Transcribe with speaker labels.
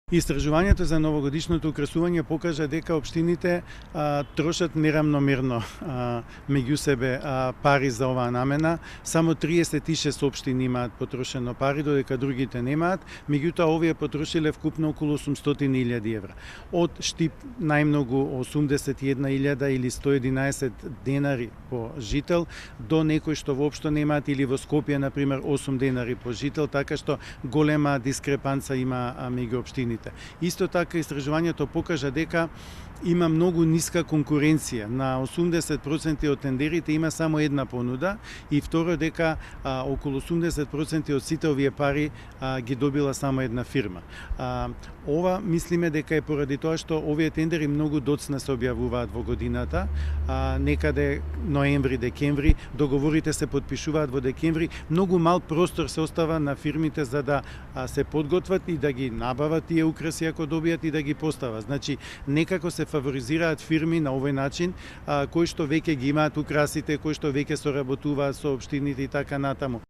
Speaker 1: Истражувањето за новогодишното украсување покажа дека општините трошат неравномерно меѓу себе пари за оваа намена. Само 36 општини имаат потрошено пари, додека другите немаат. Меѓутоа, овие потрошиле вкупно околу 800.000 евра. Од Штип најмногу 81.000 или 111 денари по жител, до некои што воопшто немаат, или во Скопје, например, 8 денари по жител, така што голема дискрепанца има меѓу општините. Исто така, истражувањето покажа дека има многу ниска конкуренција. На 80% од тендерите има само една понуда, и второ дека околу 80% од сите овие пари ги добила само една фирма. Ова мислиме дека е поради тоа што овие тендери многу доцна се објавуваат во годината, некаде ноември, декември, договорите се подпишуваат во декември, многу мал простор се остава на фирмите за да се подготват и да ги набават тие украси ако добијат и да ги постават. Значи, некако се фаворизираат фирми на овој начин, кои што веќе ги имаат украсите, кои што веќе соработуваат со општините и така натаму.